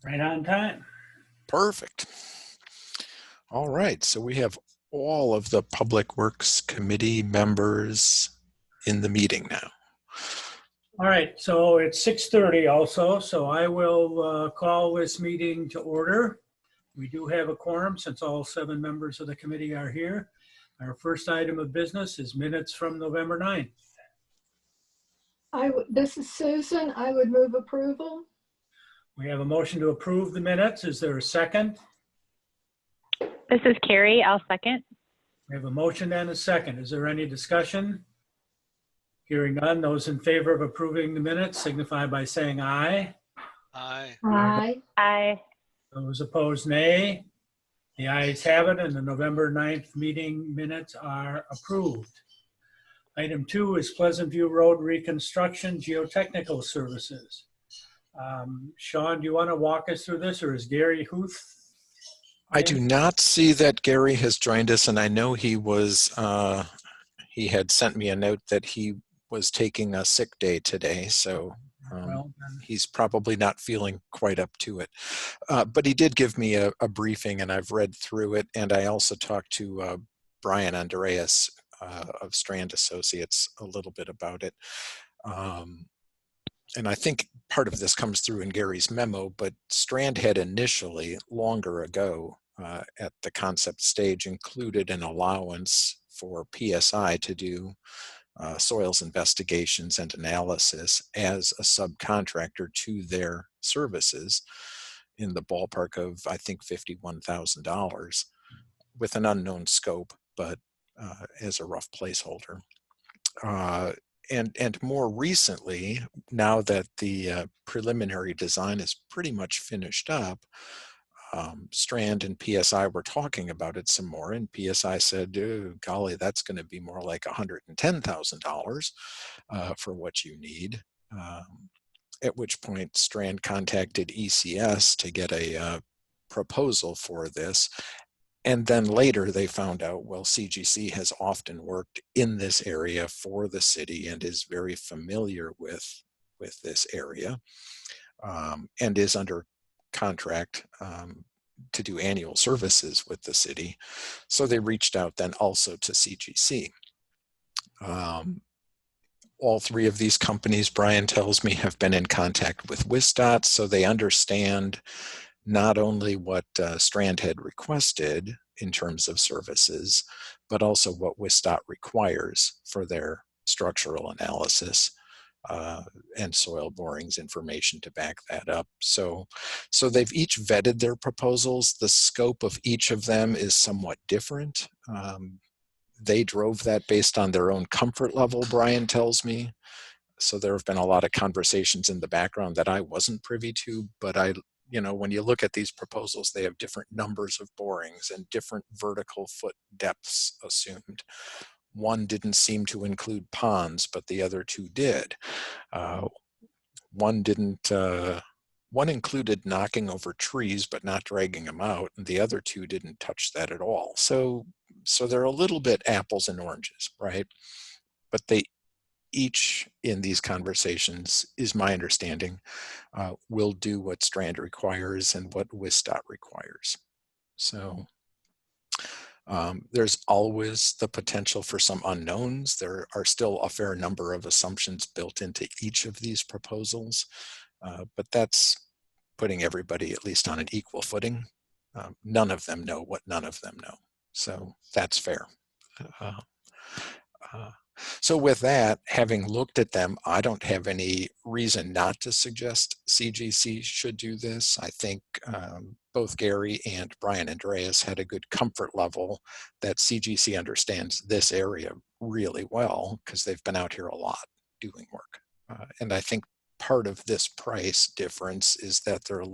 Right on time. Perfect. All right, so we have all of the Public Works Committee members in the meeting now. All right, so it's 6:30 also, so I will call this meeting to order. We do have a quorum since all 7 members of the committee are here. Our first item of business is minutes from November 9th. This is Susan. I would move approval. We have a motion to approve the minutes. Is there a second? This is Carrie. I'll second. We have a motion and a second. Is there any discussion? Hearing none, those in favor of approving the minutes signify by saying aye. Aye. Aye. Aye. Those opposed, nay. The ayes have it, and the November 9th meeting minutes are approved. Item 2 is Pleasant View Road Reconstruction Geotechnical Services. Sean, do you want to walk us through this, or is Gary Huth? I do not see that Gary has joined us, and I know he was, he had sent me a note that he was taking a sick day today, so he's probably not feeling quite up to it. But he did give me a briefing, and I've read through it, and I also talked to Brian Andreas of Strand Associates a little bit about it. And I think part of this comes through in Gary's memo, but Strand had initially, longer ago, at the concept stage, included an allowance for PSI to do soils investigations and analysis as a subcontractor to their services in the ballpark of, I think, $51,000 with an unknown scope, but as a rough placeholder. And more recently, now that the preliminary design is pretty much finished up, Strand and PSI were talking about it some more, and PSI said, oh, golly, that's going to be more like $110,000 for what you need. At which point Strand contacted ECS to get a proposal for this. And then later they found out, well, CGC has often worked in this area for the city and is very familiar with this area, and is under contract to do annual services with the city. So they reached out then also to CGC. All 3 of these companies, Brian tells me, have been in contact with WSDOT, so they understand not only what Strand had requested in terms of services, but also what WSDOT requires for their structural analysis and soil borings information to back that up. So they've each vetted their proposals. The scope of each of them is somewhat different. They drove that based on their own comfort level, Brian tells me. So there have been a lot of conversations in the background that I wasn't privy to, but when you look at these proposals, they have different numbers of borings and different vertical foot depths assumed. One didn't seem to include ponds, but the other 2 did. One included knocking over trees, but not dragging them out, and the other 2 didn't touch that at all. So they're a little bit apples and oranges, right? But they each in these conversations, is my understanding, will do what Strand requires and what WSDOT requires. So there's always the potential for some unknowns. There are still a fair number of assumptions built into each of these proposals, but that's putting everybody at least on an equal footing. None of them know what none of them know. So that's fair. So with that, having looked at them, I don't have any reason not to suggest CGC should do this. I think both Gary and Brian Andreas had a good comfort level that CGC understands this area really well because they've been out here a lot doing work. And I think part of this price difference is that they're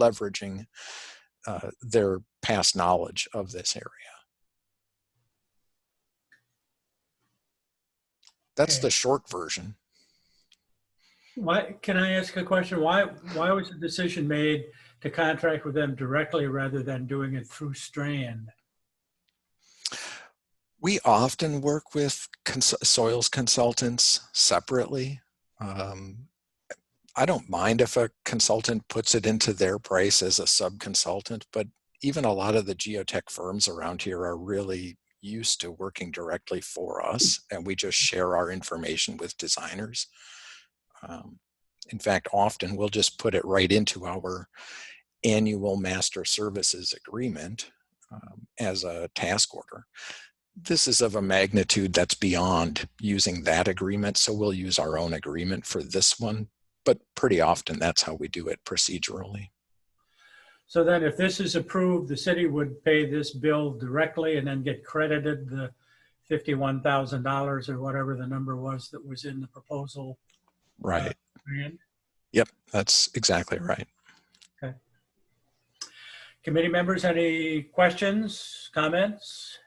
leveraging their past knowledge of this area. That's the short version. Why, can I ask a question? Why was the decision made to contract with them directly rather than doing it through Strand? We often work with soils consultants separately. I don't mind if a consultant puts it into their price as a sub-consultant, but even a lot of the geotech firms around here are really used to working directly for us, and we just share our information with designers. In fact, often we'll just put it right into our annual master services agreement as a task order. This is of a magnitude that's beyond using that agreement, so we'll use our own agreement for this one, but pretty often that's how we do it procedurally. So then if this is approved, the city would pay this bill directly and then get credited the $51,000 or whatever the number was that was in the proposal. Right. Grant? Yep, that's exactly right. Okay. Committee members, any questions, comments?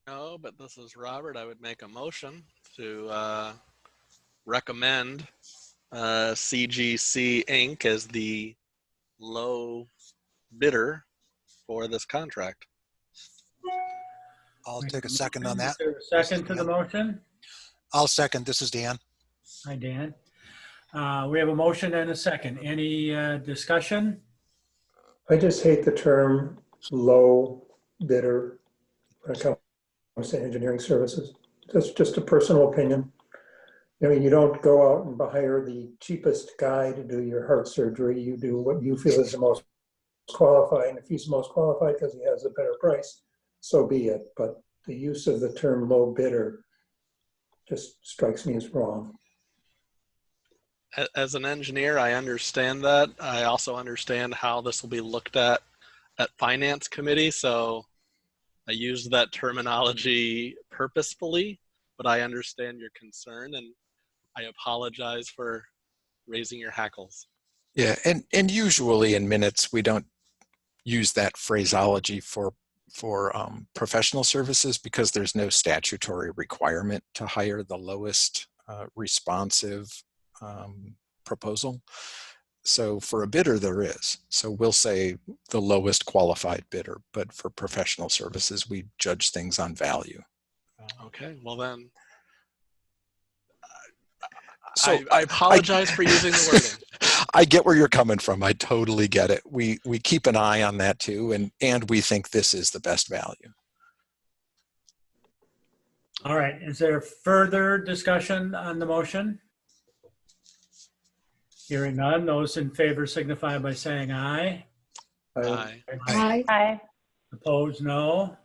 No, but this is Robert. I would make a motion to recommend CGC Inc. as the low bidder for this contract. I'll take a second on that. Is there a second to the motion? I'll second. This is Dan. Hi, Dan. We have a motion and a second. Any discussion? I just hate the term low bidder when it comes to engineering services. That's just a personal opinion. I mean, you don't go out and hire the cheapest guy to do your heart surgery. You do what you feel is the most qualified. And if he's the most qualified because he has a better price, so be it. But the use of the term low bidder just strikes me as wrong. As an engineer, I understand that. I also understand how this will be looked at finance committee. So I use that terminology purposefully, but I understand your concern and I apologize for raising your hackles. Yeah, and usually in minutes, we don't use that phraseology for professional services because there's no statutory requirement to hire the lowest responsive proposal. So for a bidder, there is. So we'll say the lowest qualified bidder, but for professional services, we judge things on value. Okay, well then, So I apologize for using the wording. I get where you're coming from. I totally get it. We keep an eye on that too, and we think this is the best value. All right. Is there further discussion on the motion? Hearing none, those in favor signify by saying aye. Aye. Aye. Aye. Opposed, no.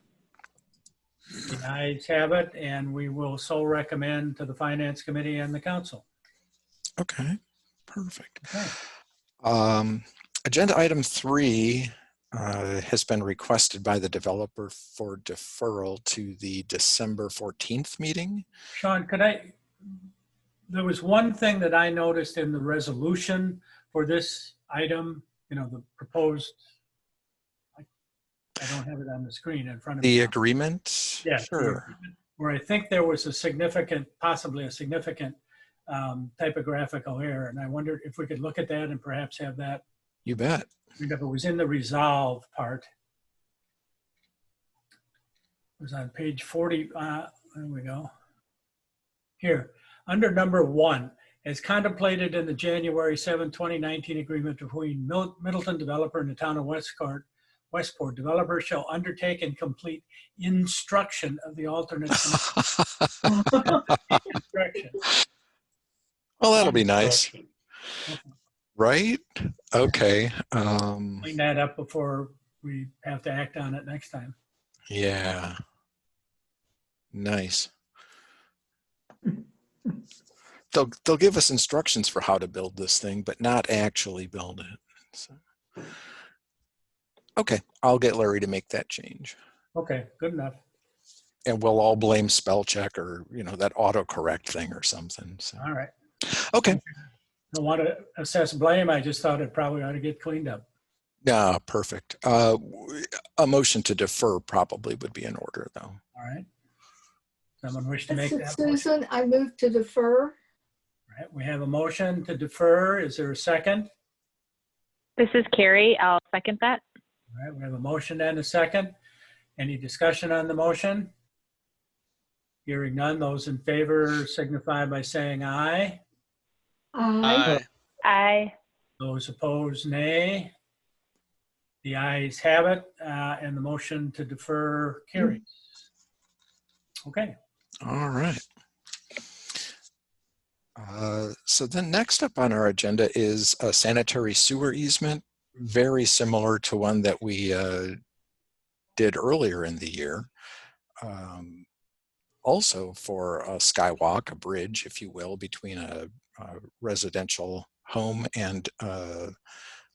The ayes have it, and we will so recommend to the Finance Committee and the Council. Okay, perfect. Okay. Agenda item 3 has been requested by the developer for deferral to the December 14th meeting. Sean, there was one thing that I noticed in the resolution for this item, the proposed, I don't have it on the screen in front of me. The agreement? Yeah, Sure. where I think there was possibly a significant typographical error. And I wondered if we could look at that and perhaps have that, You bet. if it was in the resolve part. It was on page 40. There we go. Here, under number 1, as contemplated in the January 7, 2019 agreement between Middleton developer and the town of Westport, developer shall undertake and complete instruction of the alternate construction. Well, that'll be nice. Right? Okay. Clean that up before we have to act on it next time. Yeah. Nice. They'll give us instructions for how to build this thing, but not actually build it. So. Okay, I'll get Larry to make that change. Okay, good enough. And we'll all blame spell check or, that autocorrect thing or something. So. All right. Okay. Don't want to assess blame. I just thought it probably ought to get cleaned up. Yeah, perfect. A motion to defer probably would be in order, though. All right. Someone wish to make This that is motion? Susan, I move to defer. All right, we have a motion to defer. Is there a second? This is Carrie. I'll second that. All right, we have a motion and a second. Any discussion on the motion? Hearing none, those in favor signify by saying aye. Aye. Aye. Aye. Those opposed, nay. The ayes have it, and the motion to defer carries. Okay, All right. So then next up on our agenda is a sanitary sewer easement, very similar to one that we did earlier in the year. Also for a skywalk, a bridge, if you will, between a residential home and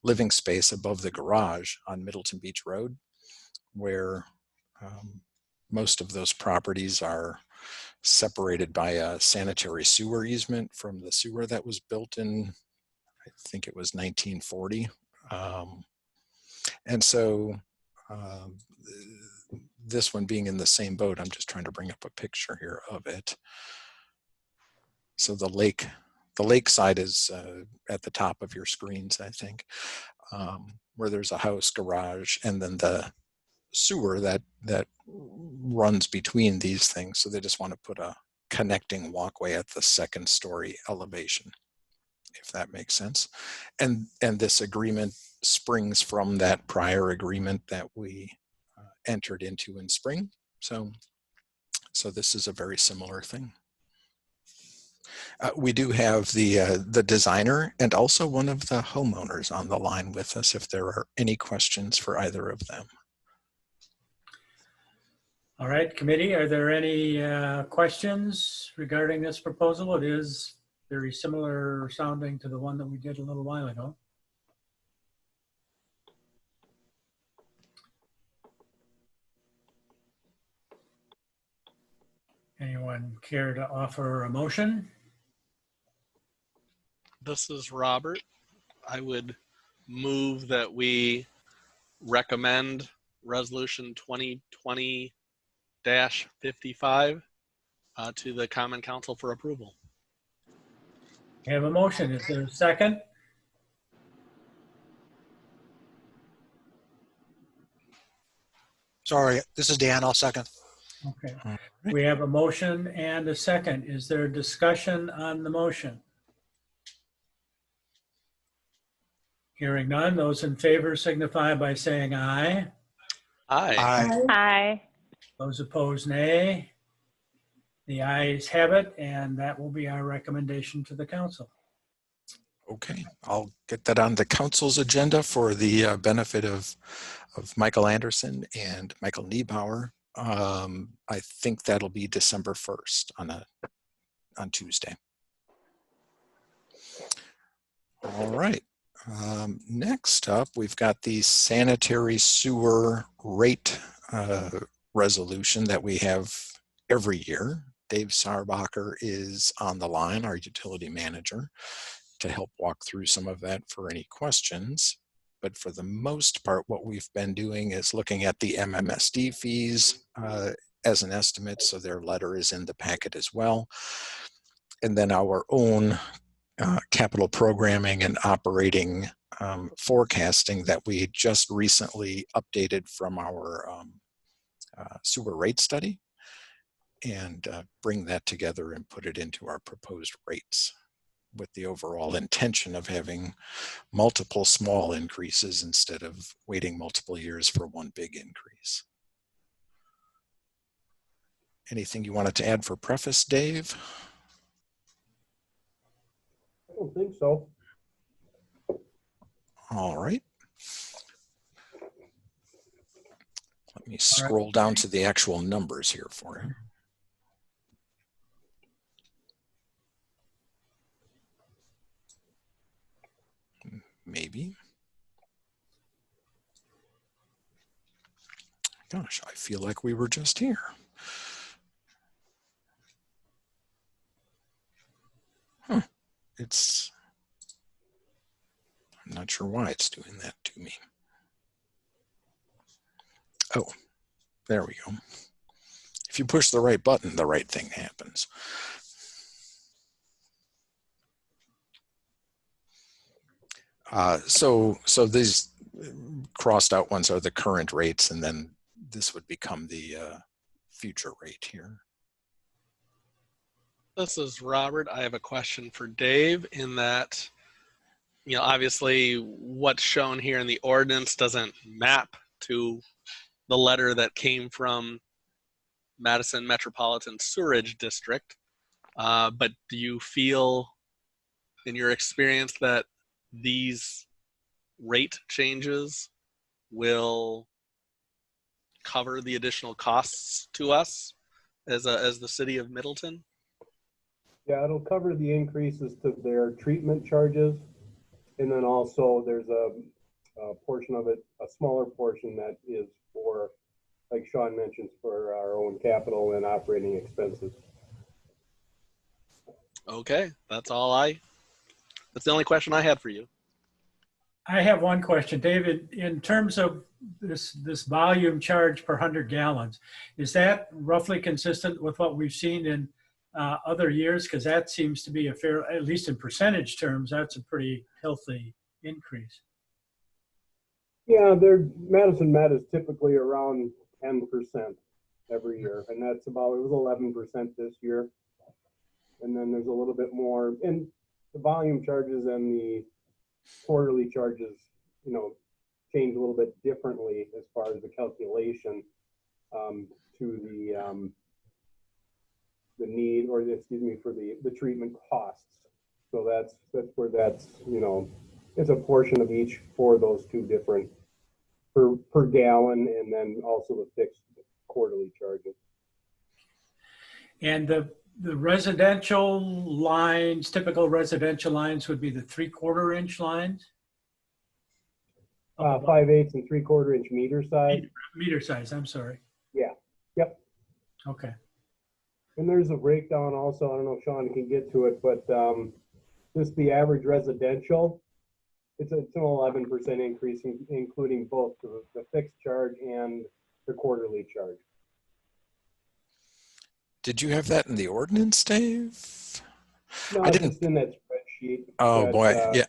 living space above the garage on Middleton Beach Road, where most of those properties are separated by a sanitary sewer easement from the sewer that was built in, I think it was 1940. And so this one being in the same boat, I'm just trying to bring up a picture here of it. So the lake side is at the top of your screens, I think, where there's a house, garage, and then the sewer that runs between these things. So they just want to put a connecting walkway at the second story elevation, if that makes sense. And this agreement springs from that prior agreement that we entered into in spring. So this is a very similar thing. We do have the designer and also one of the homeowners on the line with us if there are any questions for either of them. all right, committee, are there any questions regarding this proposal? It is very similar sounding to the one that we did a little while ago. Anyone care to offer a motion? This is Robert. I would move that we recommend Resolution 2020-55 to the Common Council for approval. We have a motion. Is there a second? Sorry, this is Dan. I'll second. Okay. All right. We have a motion and a second. Is there discussion on the motion? Hearing none, those in favor signify by saying aye. Aye. Aye. Aye. Those opposed, nay. The ayes have it, and that will be our recommendation to the council. Okay, I'll get that on the council's agenda for the benefit of Michael Anderson and Michael Niebauer. I think that'll be December 1st on Tuesday. All right. Next up, we've got the sanitary sewer rate resolution that we have every year. Dave Sarbacher is on the line, our utility manager, to help walk through some of that for any questions. But for the most part, what we've been doing is looking at the MMSD fees as an estimate. So their letter is in the packet as well. And then our own capital programming and operating forecasting that we just recently updated from our sewer rate study, and bring that together and put it into our proposed rates with the overall intention of having multiple small increases instead of waiting multiple years for one big increase. Anything you wanted to add for preface, Dave? I don't think so. All right. Let me scroll down to the actual numbers here for you. Maybe. Gosh, I feel like we were just here. Huh. I'm not sure why it's doing that to me. Oh, there we go. If you push the right button, the right thing happens. So these crossed out ones are the current rates, and then this would become the future rate here. This is Robert. I have a question for Dave in that, obviously what's shown here in the ordinance doesn't map to the letter that came from Madison Metropolitan Sewerage District. But do you feel, in your experience, that these rate changes will cover the additional costs to us as the city of Middleton? Yeah, it'll cover the increases to their treatment charges. And then also there's a portion of it, a smaller portion that is for, like Sean mentions, for our own capital and operating expenses. Okay, that's the only question I had for you. I have one question, David. In terms of this volume charge per 100 gallons, is that roughly consistent with what we've seen in other years? Because that seems to be a fair, at least in percentage terms, that's a pretty healthy increase. Yeah, Madison Met is typically around 10% every year, and that's it was 11% this year. And then there's a little bit more, and the volume charges and the quarterly charges, change a little bit differently as far as the calculation to the need, or for the treatment costs. So that's where it's a portion of each for those two different per gallon, and then also the fixed quarterly charges. And the residential lines, typical residential lines would be the 3/4 inch lines? 5/8 and 3/4 inch meter size. Meter size, I'm sorry. Yeah. Yep. Okay. And there's a breakdown also. I don't know if Sean can get to it, but just the average residential, it's an 11% increase, including both the fixed charge and the quarterly charge. Did you have that in the ordinance, Dave? No, I didn't. It's in that spreadsheet. Oh boy, yeah.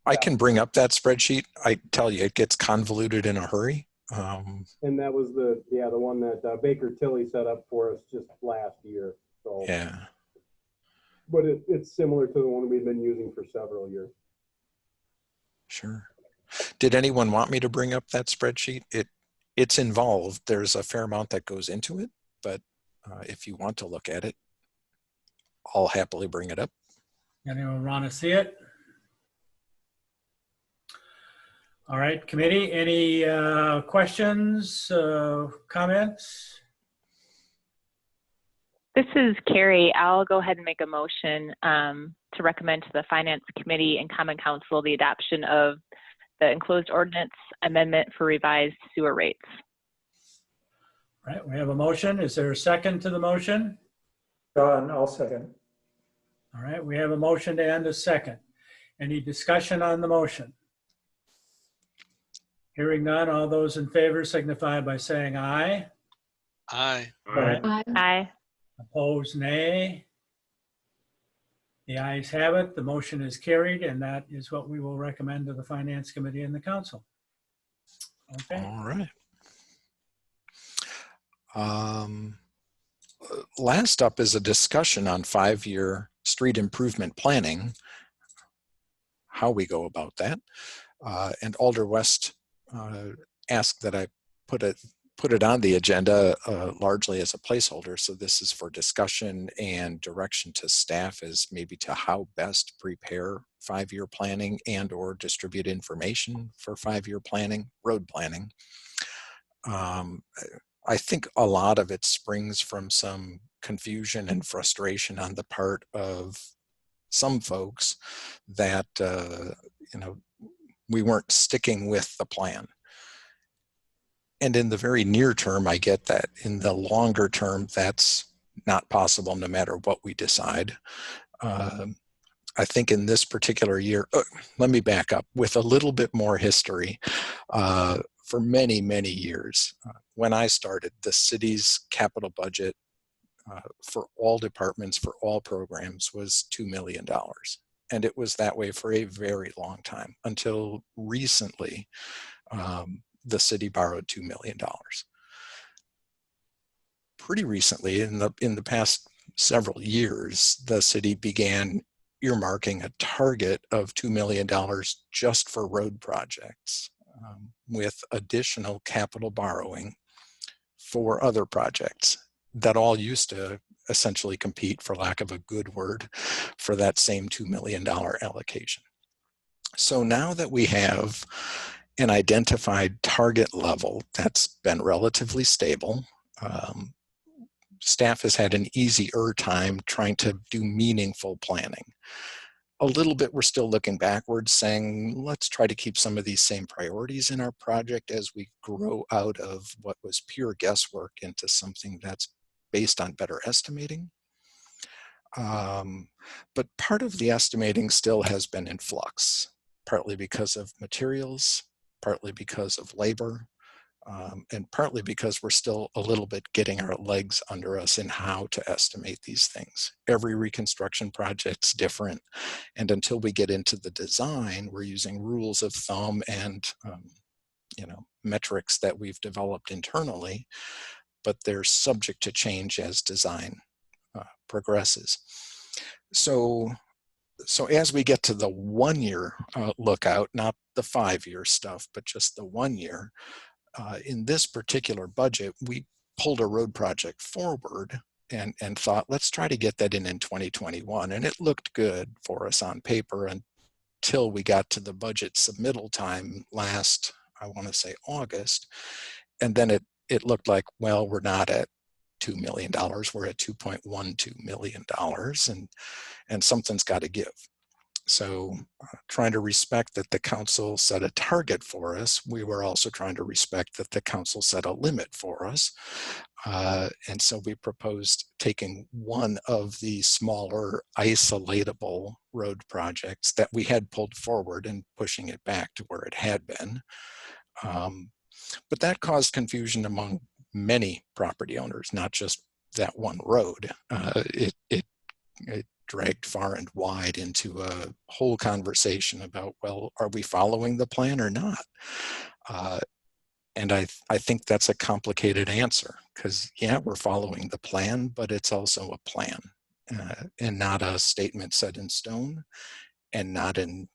I can bring up that spreadsheet. I tell you, it gets convoluted in a hurry. And that was the one that Baker Tilly set up for us just last year. So yeah. But it's similar to the one we've been using for several years. Sure. Did anyone want me to bring up that spreadsheet? It's involved. There's a fair amount that goes into it, but if you want to look at it, I'll happily bring it up. Anyone want to see it? All right, committee, any questions, comments? This is Carrie. I'll go ahead and make a motion to recommend to the Finance Committee and Common Council the adoption of the enclosed ordinance amendment for revised sewer rates. All right, we have a motion. Is there a second to the motion? John, I'll second. All right, we have a motion and a second. Any discussion on the motion? Hearing none, all those in favor signify by saying aye. Aye. Aye. Aye. Opposed, nay. The ayes have it. The motion is carried, and that is what we will recommend to the Finance Committee and the Council. Okay. All right. Last up is a discussion on 5-year street improvement planning, how we go about that. And Alder West asked that I put it on the agenda largely as a placeholder. So this is for discussion and direction to staff as maybe to how best prepare 5-year planning and or distribute information for 5-year planning, road planning. I think a lot of it springs from some confusion and frustration on the part of some folks that, we weren't sticking with the plan. And in the very near term, I get that. In the longer term, that's not possible no matter what we decide. I think in this particular year, let me back up with a little bit more history. For many, many years, when I started, the city's capital budget for all departments, for all programs was $2 million. And it was that way for a very long time until recently. The city borrowed $2 million. Pretty recently, in the past several years, the city began earmarking a target of $2 million just for road projects, with additional capital borrowing for other projects that all used to essentially compete, for lack of a good word, for that same $2 million allocation. So now that we have an identified target level that's been relatively stable, staff has had an easier time trying to do meaningful planning. A little bit, we're still looking backwards, saying, let's try to keep some of these same priorities in our project as we grow out of what was pure guesswork into something that's based on better estimating. But part of the estimating still has been in flux, partly because of materials, partly because of labor, and partly because we're still a little bit getting our legs under us in how to estimate these things. Every reconstruction project's different, and until we get into the design, we're using rules of thumb and metrics that we've developed internally, but they're subject to change as design progresses. So as we get to the 1 year lookout, not the 5 year stuff, but just the 1 year, in this particular budget, we pulled a road project forward and thought, let's try to get that in 2021. And it looked good for us on paper until we got to the budget submittal time last, I want to say August. And then it looked like, well, we're not at $2 million, we're at $2.12 million, and something's got to give. So trying to respect that the council set a target for us, we were also trying to respect that the council set a limit for us. And so we proposed taking one of the smaller isolatable road projects that we had pulled forward and pushing it back to where it had been. But that caused confusion among many property owners, not just that one road. It dragged far and wide into a whole conversation about, well, are we following the plan or not? And I think that's a complicated answer, because yeah, we're following the plan, but it's also a plan and not a statement set in stone and not an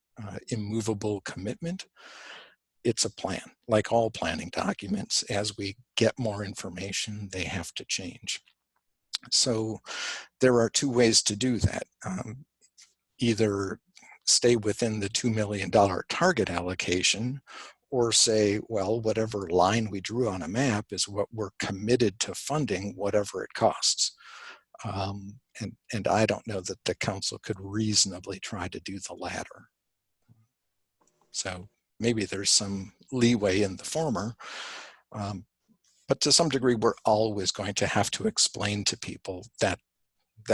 immovable commitment. It's a plan. Like all planning documents, as we get more information, they have to change. So there are two ways to do that. Either stay within the $2 million target allocation, or say, well, whatever line we drew on a map is what we're committed to funding, whatever it costs. And I don't know that the council could reasonably try to do the latter. So maybe there's some leeway in the former, but to some degree, we're always going to have to explain to people that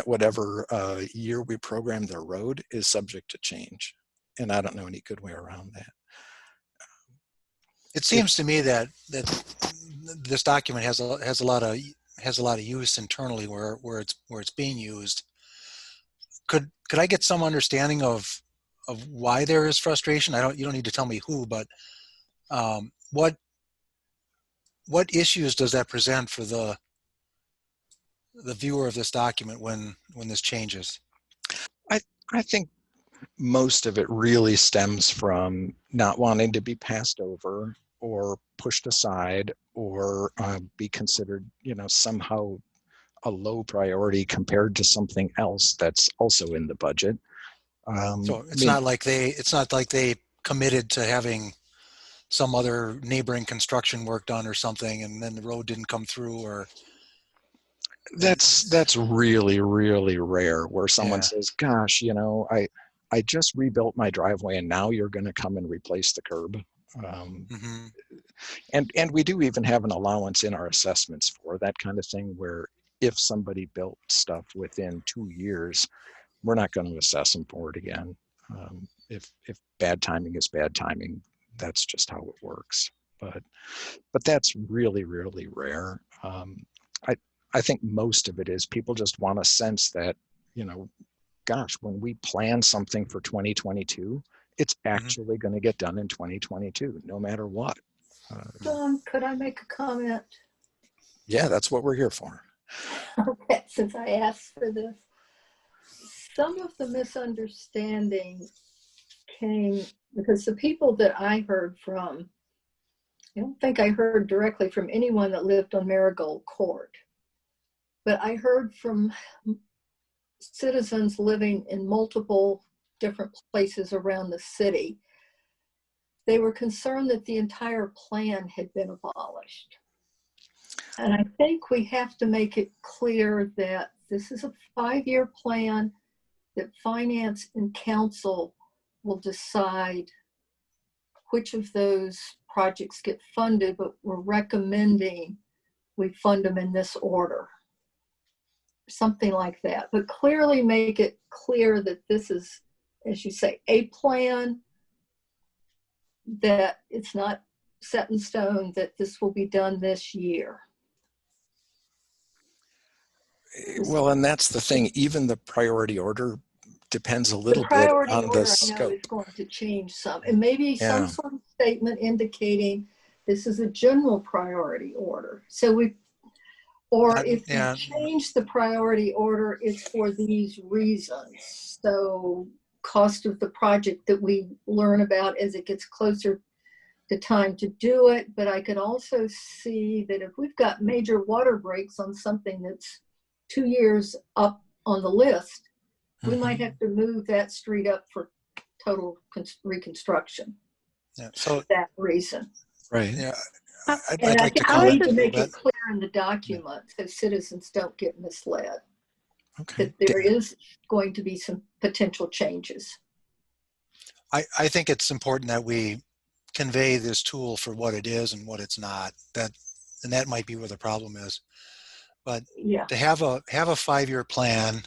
whatever year we program their road is subject to change. And I don't know any good way around that. It seems to me that this document has a lot of use internally where it's being used. Could I get some understanding of why there is frustration? You don't need to tell me who, but what issues does that present for the viewer of this document when this changes? I think most of it really stems from not wanting to be passed over or pushed aside or be considered, somehow a low priority compared to something else that's also in the budget. So it's not like they committed to having some other neighboring construction work done or something, and then the road didn't come through, or that's really, really rare where someone says, gosh, I just rebuilt my driveway and now you're going to come and replace the curb. And we do even have an allowance in our assessments for that kind of thing, where if somebody built stuff within 2 years, we're not going to assess them for it again. If bad timing is bad timing, that's just how it works. But that's really, really rare. I think most of it is people just want a sense that, gosh, when we plan something for 2022, it's actually going to get done in 2022, no matter what. Don, could I make a comment? Yeah, that's what we're here for. Okay, since I asked for this, some of the misunderstanding came because the people that I heard from, I don't think I heard directly from anyone that lived on Marigold Court, but I heard from citizens living in multiple different places around the city. They were concerned that the entire plan had been abolished. And I think we have to make it clear that this is a 5-year plan, that finance and council will decide which of those projects get funded, but we're recommending we fund them in this order. Something like that, but clearly make it clear that this is, as you say, a plan, that it's not set in stone, that this will be done this year. Well, and that's the thing, even the priority order depends a The little bit priority on order, the I know, scope. is going to change some, and maybe some Yeah. sort of statement indicating this is a general priority order. So if Yeah. we change the priority order, it's for these reasons. So cost of the project that we learn about as it gets closer to time to do it. But I could also see that if we've got major water breaks on something that's 2 years up on the list, we might have to move that street up for total reconstruction. Yeah. So For that reason. Right. yeah, And I'd I like to think we need comment to a little make bit. it clear in the document so citizens don't get misled, Okay. that there is going to be some potential changes. I think it's important that we convey this tool for what it is and what it's not. And that might be where the problem is. But Yeah, to have a 5-year plan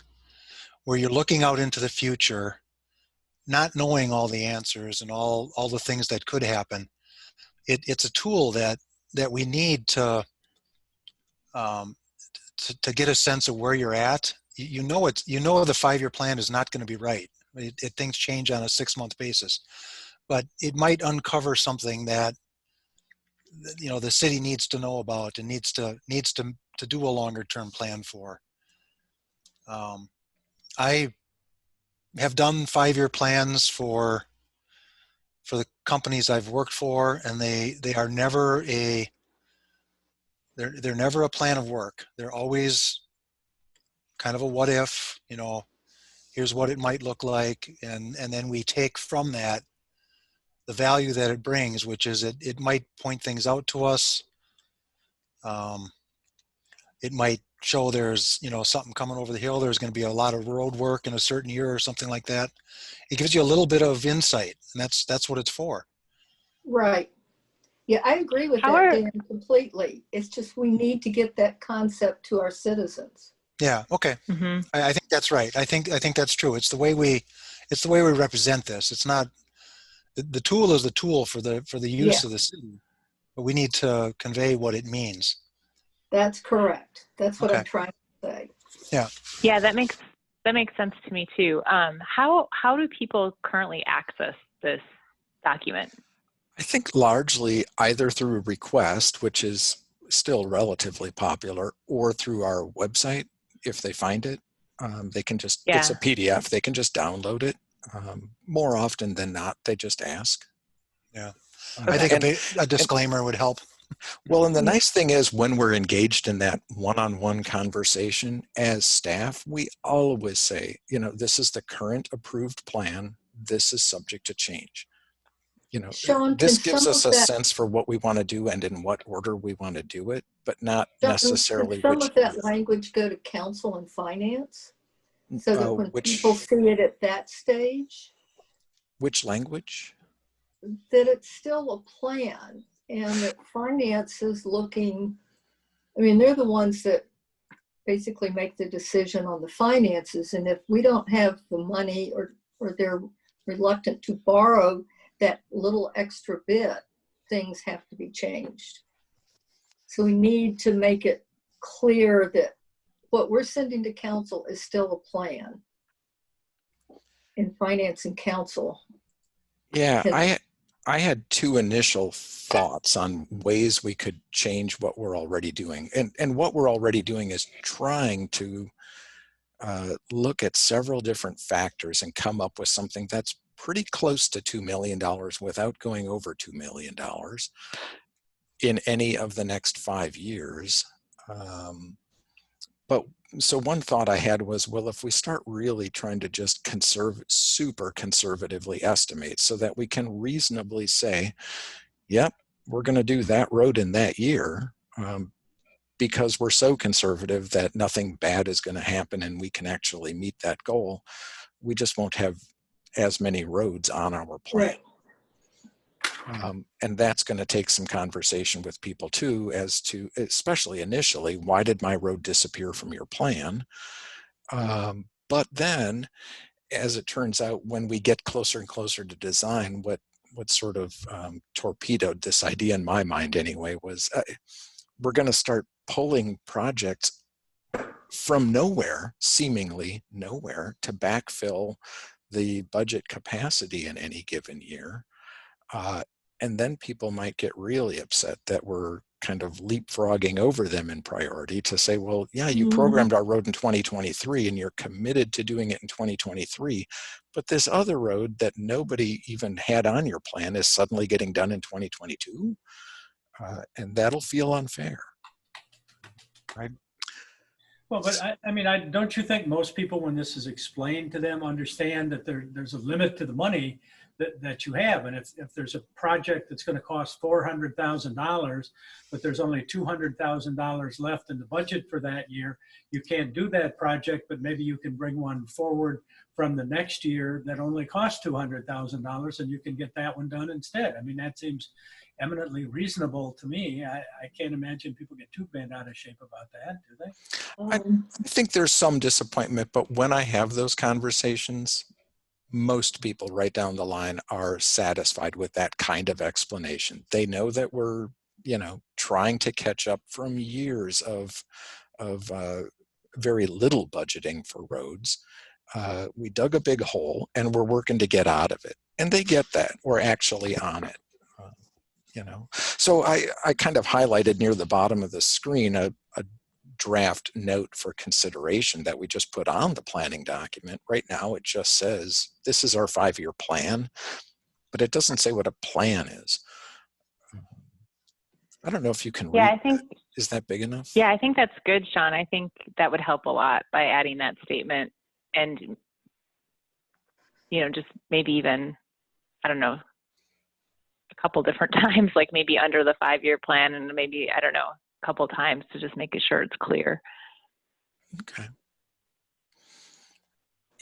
where you're looking out into the future, not knowing all the answers and all the things that could happen, it's a tool that we need to get a sense of where you're at. You know the 5-year plan is not going to be right. Things change on a 6-month basis, but it might uncover something that the city needs to know about and needs to do a longer term plan for. I have done 5-year plans for the companies I've worked for, and they are never they're never a plan of work. They're always kind of a what if, here's what it might look like, and then we take from that the value that it brings, which is it might point things out to us. It might show there's something coming over the hill. There's going to be a lot of road work in a certain year or something like that. It gives you a little bit of insight, and that's what it's for. right. Yeah, I agree with How that, are- Dan, completely. It's just we need to get that concept to our citizens. Yeah. Okay. Mhm. I think that's right. I think that's true. It's the way we represent this. It's not the tool is the tool for the use Yeah. of the city, but we need to convey what it means. That's correct. That's what Okay. I'm trying to say. Yeah, that makes sense to me too. How do people currently access this document? I think largely either through a request, which is still relatively popular, or through our website. If they find it, they can just, it's a PDF, they can just download it. More often than not, they just ask. Yeah. I I think a disclaimer would help. Well, and the nice thing is when we're engaged in that one-on-one conversation as staff, we always say, this is the current approved plan. This is subject to change. Sean, this can gives some us of a that- sense for what we want to do and in what order we want to do it, but not Can necessarily some which of that year. language go to council and finance? So that when Which people see it at that stage, language? that it's still a plan and that finance is looking, they're the ones that basically make the decision on the finances. And if we don't have the money or they're reluctant to borrow that little extra bit, things have to be changed. So we need to make it clear that what we're sending to council is still a plan. And finance and council. Yeah, I had two initial thoughts on ways we could change what we're already doing. And what we're already doing is trying to look at several different factors and come up with something that's pretty close to $2 million without going over $2 million in any of the next 5 years. But so one thought I had was, well, if we start really trying to just super conservatively estimate so that we can reasonably say, yep, we're going to do that road in that year, because we're so conservative that nothing bad is going to happen and we can actually meet that goal, we just won't have as many roads on our plan. Right. And that's going to take some conversation with people too, as to, especially initially, why did my road disappear from your plan? But then, as it turns out, when we get closer and closer to design, what sort of torpedoed this idea in my mind anyway was, we're going to start pulling projects from nowhere, seemingly nowhere, to backfill the budget capacity in any given year. And then people might get really upset that we're kind of leapfrogging over them in priority to say, well, yeah, you programmed our road in 2023 and you're committed to doing it in 2023, but this other road that nobody even had on your plan is suddenly getting done in 2022, and that'll feel unfair, right? Well, but I mean, don't you think most people, when this is explained to them, understand that there's a limit to the money that you have? And if there's a project that's going to cost $400,000, but there's only $200,000 left in the budget for that year, you can't do that project, but maybe you can bring one forward from the next year that only costs $200,000 and you can get that one done instead. I mean, that seems eminently reasonable to me. I can't imagine people get too bent out of shape about that, do they? I think there's some disappointment, but when I have those conversations, most people right down the line are satisfied with that kind of explanation. They know that we're, trying to catch up from years of very little budgeting for roads. We dug a big hole and we're working to get out of it. And they get that. We're actually on it. So I kind of highlighted near the bottom of the screen a draft note for consideration that we just put on the planning document. Right now, it just says, this is our 5-year plan, but it doesn't say what a plan is. I don't know if you can read. Yeah, I think. Is that big enough? Yeah, I think that's good, Sean. I think that would help a lot by adding that statement and, just maybe even, I don't know, a couple different times, like maybe under the 5-year plan and maybe, I don't know, a couple times to just make sure it's clear. Okay.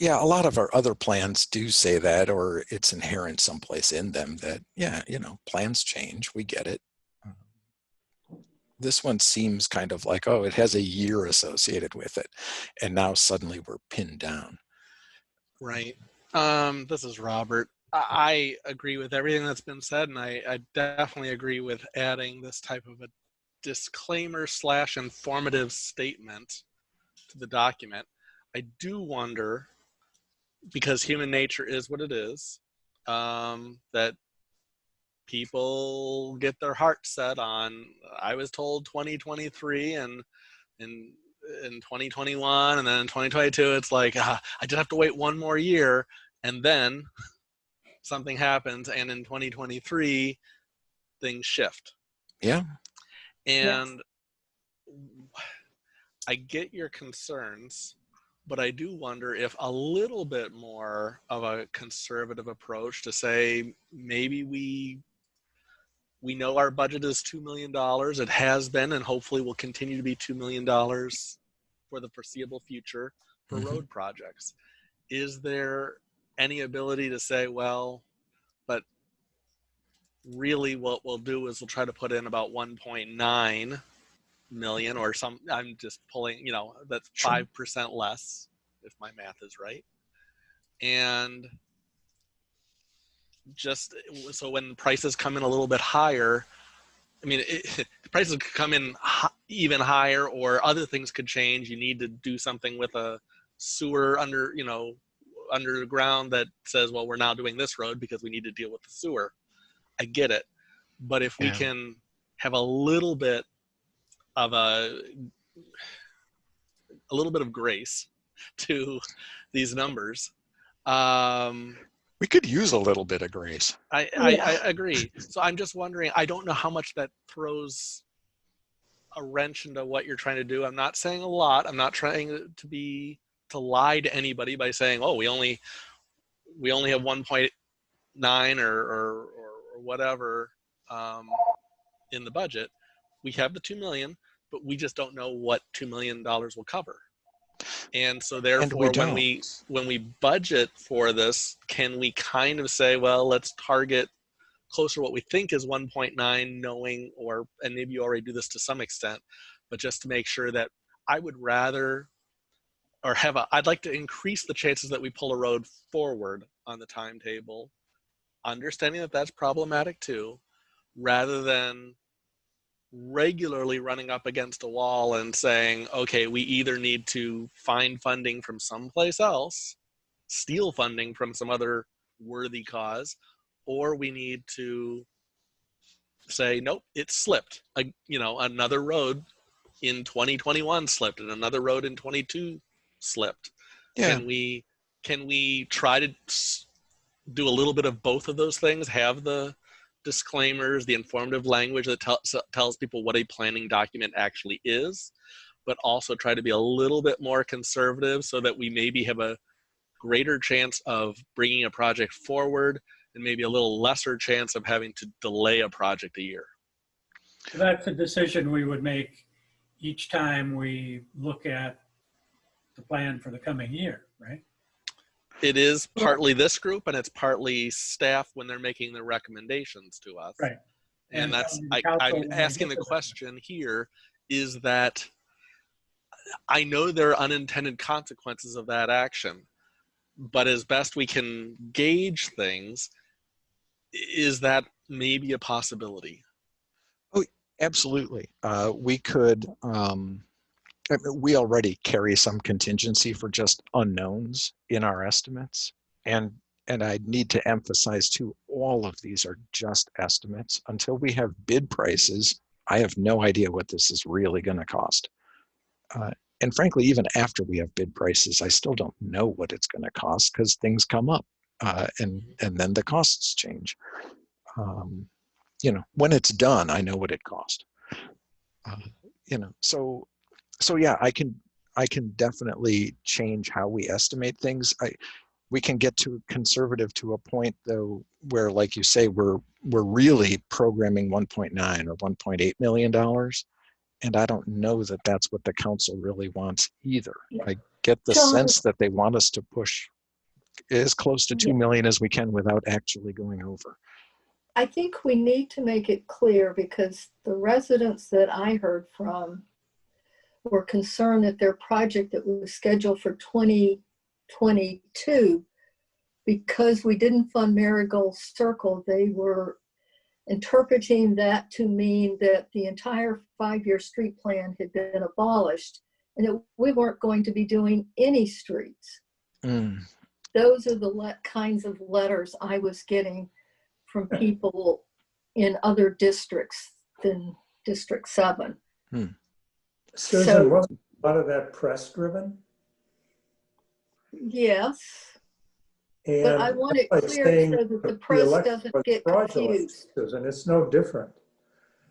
Yeah, a lot of our other plans do say that, or it's inherent someplace in them that, yeah, plans change. We get it. This one seems kind of like, oh, it has a year associated with it. And now suddenly we're pinned down. Right. This is Robert. I agree with everything that's been said, and I definitely agree with adding this type of a disclaimer / informative statement to the document. I do wonder, because human nature is what it is, that people get their heart set on, I was told 2023 and in 2021, and then in 2022, it's like, I just have to wait one more year, and then something happens, and in 2023, things shift. Yeah. And I get your concerns, but I do wonder if a little bit more of a conservative approach to say, maybe we know our budget is $2 million. It has been, and hopefully will continue to be $2 million for the foreseeable future for road projects. Is there any ability to say, well, but really what we'll do is we'll try to put in about 1.9 million or some, I'm just pulling, that's 5% less, if my math is right. And just so when prices come in a little bit higher, I mean, the prices could come in even higher, or other things could change. You need to do something with a sewer underground that says, well, we're now doing this road because we need to deal with the sewer. I get it. But if we Yeah. can have a little bit of grace to these numbers, We could use a little bit of grace. I agree. So I'm just wondering, I don't know how much that throws a wrench into what you're trying to do. I'm not saying a lot. I'm not trying to lie to anybody by saying, oh, we only have 1.9 or whatever in the budget. We have the 2 million, but we just don't know what $2 million will cover. And so therefore, when we budget for this, can we kind of say, well, let's target closer to what we think is 1.9, knowing, and maybe you already do this to some extent, but just to make sure that I would rather, I'd like to increase the chances that we pull a road forward on the timetable, understanding that that's problematic too, rather than regularly running up against a wall and saying, okay, we either need to find funding from someplace else, steal funding from some other worthy cause, or we need to say, nope, it slipped. Another road in 2021 slipped, and another road in 22 slipped. Yeah. Can we try to do a little bit of both of those things? Have the disclaimers, the informative language that tells people what a planning document actually is, but also try to be a little bit more conservative so that we maybe have a greater chance of bringing a project forward and maybe a little lesser chance of having to delay a project a year. So that's a decision we would make each time we look at the plan for the coming year, right? It is partly this group, and it's partly staff when they're making their recommendations to us. Right. And that's, the council I'm when they asking get the to that. question here is that I know there are unintended consequences of that action, but as best we can gauge things, is that maybe a possibility? Oh, absolutely. We could, we already carry some contingency for just unknowns in our estimates. And I need to emphasize too, all of these are just estimates. Until we have bid prices, I have no idea what this is really going to cost. And frankly, even after we have bid prices, I still don't know what it's going to cost because things come up and then the costs change. When it's done, I know what it cost. So yeah, I can definitely change how we estimate things. We can get to conservative to a point though, where, like you say, we're really programming 1.9 or $1.8 million. And I don't know that that's what the council really wants either. I get the sense that they want us to push as close to 2 million as we can without actually going over. I think we need to make it clear because the residents that I heard from were concerned that their project that was scheduled for 2022, because we didn't fund Marigold Circle, they were interpreting that to mean that the entire 5-year street plan had been abolished and that we weren't going to be doing any streets. Those are the kinds of letters I was getting from people in other districts than District 7. Susan, wasn't a lot of that press driven? Yes. And But I want it like clear saying so that the the press election doesn't was get fraudulent, confused. Susan, it's no different.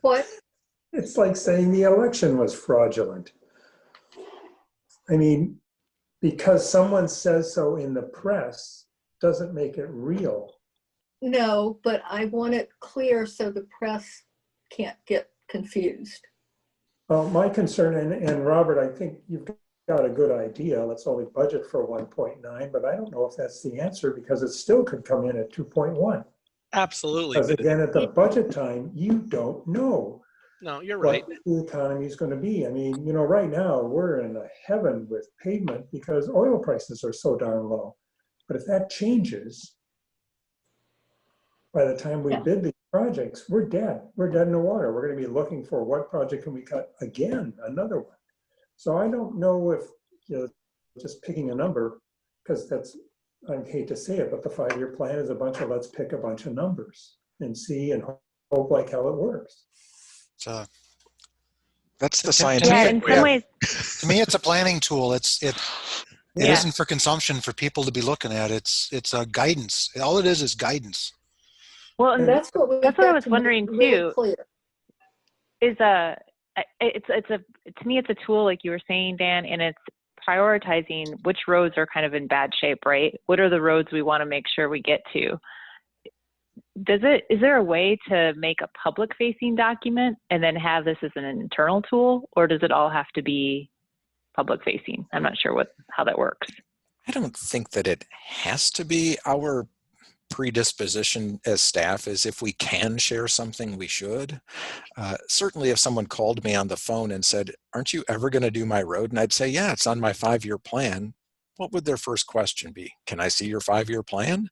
What? It's like saying the election was fraudulent. I mean, because someone says so in the press doesn't make it real. No, but I want it clear so the press can't get confused. Well, my concern, and Robert, I think you've got a good idea. Let's only budget for 1.9, but I don't know if that's the answer because it still could come in at 2.1. Absolutely. Because again, at the budget time, you don't know. No, you're right. What the economy is going to be. I mean, right now we're in a heaven with pavement because oil prices are so darn low. But if that changes, by the time we bid these projects, we're dead. We're dead in the water. We're going to be looking for what project can we cut again, another one. So I don't know if, just picking a number, because that's, I hate to say it, but the 5-year plan is a bunch of let's pick a bunch of numbers. and see and hope like hell it works. So That's the To- to- scientific Yeah, in way. some ways, to me, it's a planning tool. It Yeah. isn't for consumption for people to be looking at. It's a guidance. All it is guidance. well, And and that's what we that's what I got was to make wondering really too. clear. Is to me it's a tool, like you were saying, Dan, and it's prioritizing which roads are kind of in bad shape, right? What are the roads we want to make sure we get to? Is there a way to make a public facing document and then have this as an internal tool, or does it all have to be public facing? I'm not sure how that works. I don't think that it has to be. Our predisposition as staff is if we can share something, we should. Certainly if someone called me on the phone and said, aren't you ever going to do my road? And I'd say, yeah, it's on my 5-year plan. What would their first question be? Can I see your 5-year plan?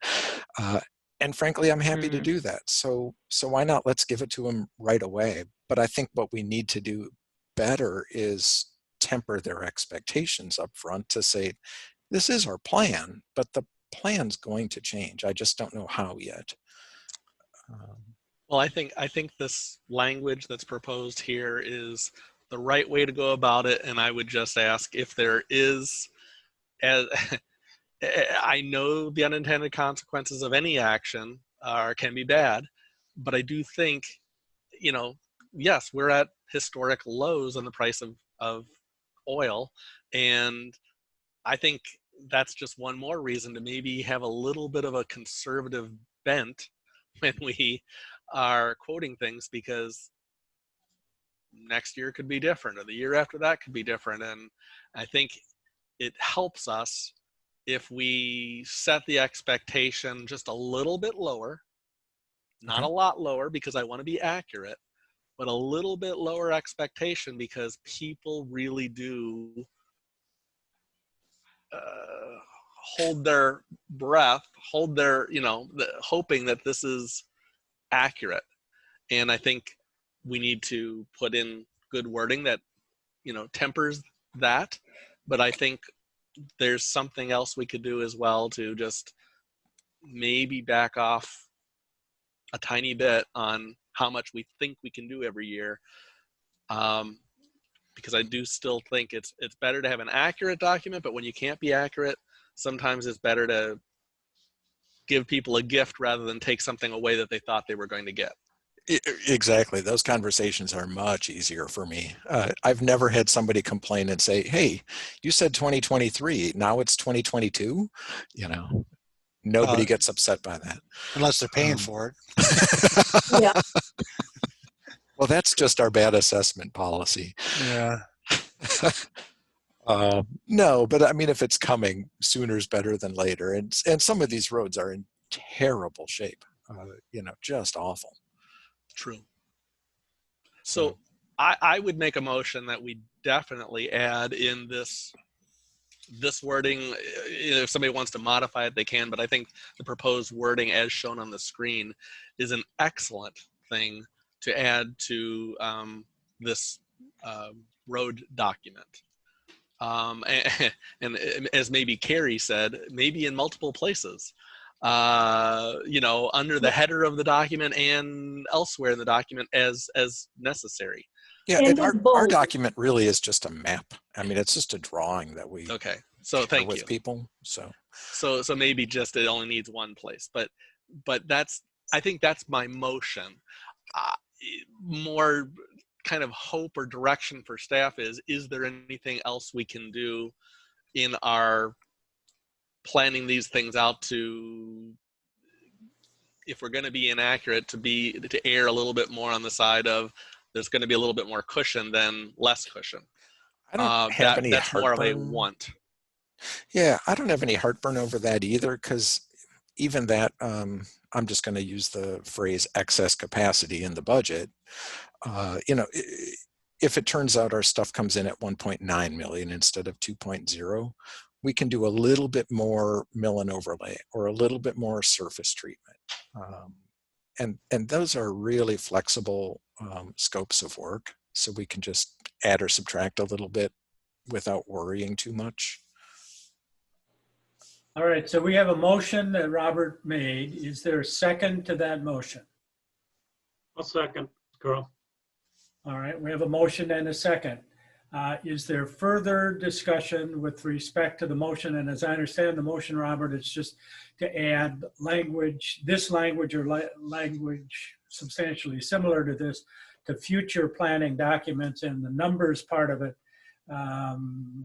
And frankly, I'm happy to do that. So why not? Let's give it to them right away. But I think what we need to do better is temper their expectations up front to say, this is our plan, but the plan's going to change. I just don't know how yet. Well, I think this language that's proposed here is the right way to go about it, and I would just ask if there is, as I know the unintended consequences of any action can be bad, but I do think, yes, we're at historic lows on the price of oil, and I think that's just one more reason to maybe have a little bit of a conservative bent when we are quoting things, because next year could be different, or the year after that could be different. And I think it helps us if we set the expectation just a little bit lower, not a lot lower, because I want to be accurate, but a little bit lower expectation, because people really do hold their breath, hold their, hoping that this is accurate. And I think we need to put in good wording that, tempers that. But I think there's something else we could do as well to just maybe back off a tiny bit on how much we think we can do every year. Because I do still think it's better to have an accurate document, but when you can't be accurate, sometimes it's better to give people a gift rather than take something away that they thought they were going to get. Exactly. Those conversations are much easier for me. I've never had somebody complain and say, hey, you said 2023, now it's 2022. Nobody gets upset by that. Unless they're paying for it. Yeah. Well, that's just our bad assessment policy. Yeah. No, but I mean, if it's coming, sooner is better than later. And some of these roads are in terrible shape, just awful. True. So I would make a motion that we definitely add in this wording. If somebody wants to modify it, they can, but I think the proposed wording as shown on the screen is an excellent thing to add to this road document. And as maybe Carrie said, maybe in multiple places, under the header of the document and elsewhere in the document as necessary. Yeah, And and just our bold. document really is just a map. I mean, it's just a drawing that we Okay, so share thank with you. people. So maybe just it only needs one place, but I think that's my motion. More kind of hope or direction for staff is there anything else we can do in our planning these things out to, if we're going to be inaccurate, to err a little bit more on the side of there's going to be a little bit more cushion than less cushion. I don't have any that's heartburn. more of a want. Yeah, I don't have any heartburn over that either, because even that, I'm just going to use the phrase excess capacity in the budget. If it turns out our stuff comes in at 1.9 million instead of 2.0, we can do a little bit more mill and overlay or a little bit more surface treatment. And those are really flexible scopes of work. So we can just add or subtract a little bit without worrying too much. All right, so we have a motion that Robert made. Is there a second to that motion? I'll second, Carl. All right, we have a motion and a second. Is there further discussion with respect to the motion? And as I understand the motion, Robert, it's just to add language, this language or language substantially similar to this, to future planning documents, and the numbers part of it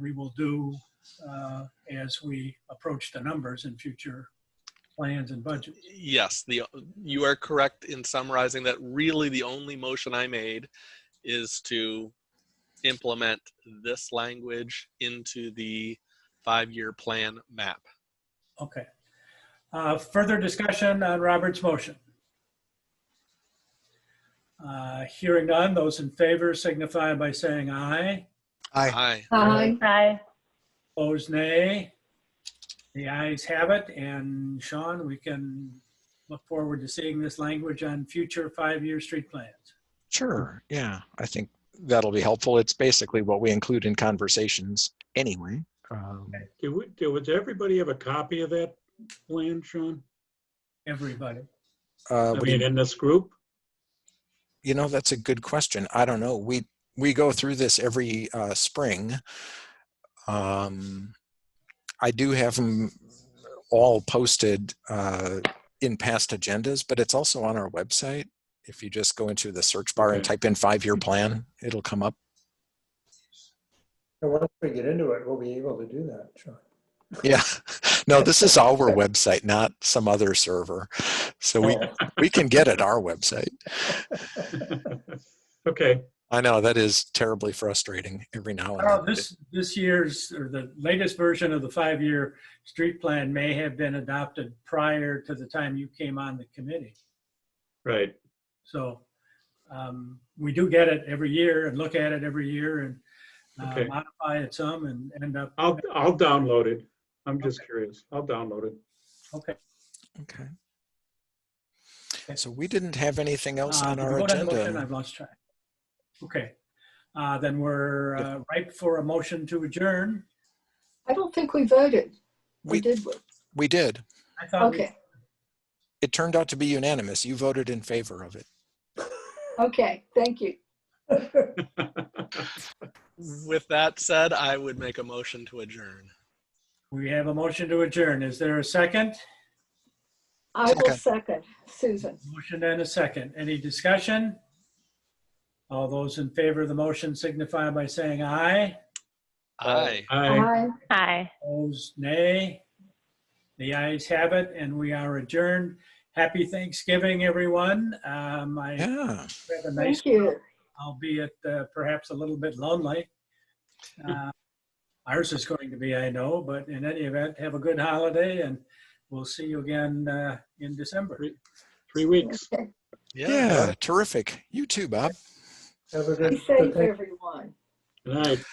we will do as we approach the numbers in future plans and budgets. Yes, you are correct in summarizing that. Really, the only motion I made is to implement this language into the 5-year plan map. Okay. Further discussion on Robert's motion? Hearing none, those in favor signify by saying aye. Aye. Aye. Aye. Opposed, nay. The ayes have it. And Sean, we can look forward to seeing this language on future 5-year street plans. Sure. Yeah, I think that'll be helpful. It's basically what we include in conversations anyway. Would everybody have a copy of that plan, Sean? Everybody. I mean, in this group? You know, that's a good question. I don't know. We go through this every spring. I do have them all posted in past agendas, but it's also on our website. If you just go into the search bar and type in 5-year plan, it'll come up. And once we get into it, we'll be able to do that, Sean. Yeah. No, this is our website, not some other server. So we can get at our website. Okay. I know that is terribly frustrating every now and Well, then. this year's, or the latest version of the 5-year street plan may have been adopted prior to the time you came on the committee. Right. So we do get it every year and look at it every year and Okay. modify it some and end up. I'll download it. I'm just curious. I'll download it. Okay. Okay. So we didn't have anything else on Did we our vote on the motion? agenda. I've lost track. Okay. Then we're ripe for a motion to adjourn. I don't think we voted. We- Did we? We did. I thought we- Okay, It turned out to be unanimous. You voted in favor of it. okay, thank you. With that said, I would make a motion to adjourn. We have a motion to adjourn. Is there a second? I will second, Susan. Motion and a second. Any discussion? All those in favor of the motion signify by saying aye. Aye. Aye. Aye. Opposed, nay. The ayes have it, and we are adjourned. Happy Thanksgiving, everyone. I Yeah. have a nice, Thank you. albeit perhaps a little bit lonely. Ours is going to be, I know, but in any event, have a good holiday, and we'll see you again in December. 3 weeks. Okay. Yeah. Terrific. You too, Bob. Have a Be good safe, day. everyone. Good night.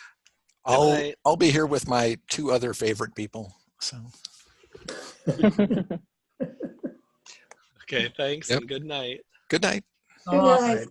night. I'll be here with my 2 other favorite people. So Okay, thanks Yep. and good night. good night. Good night.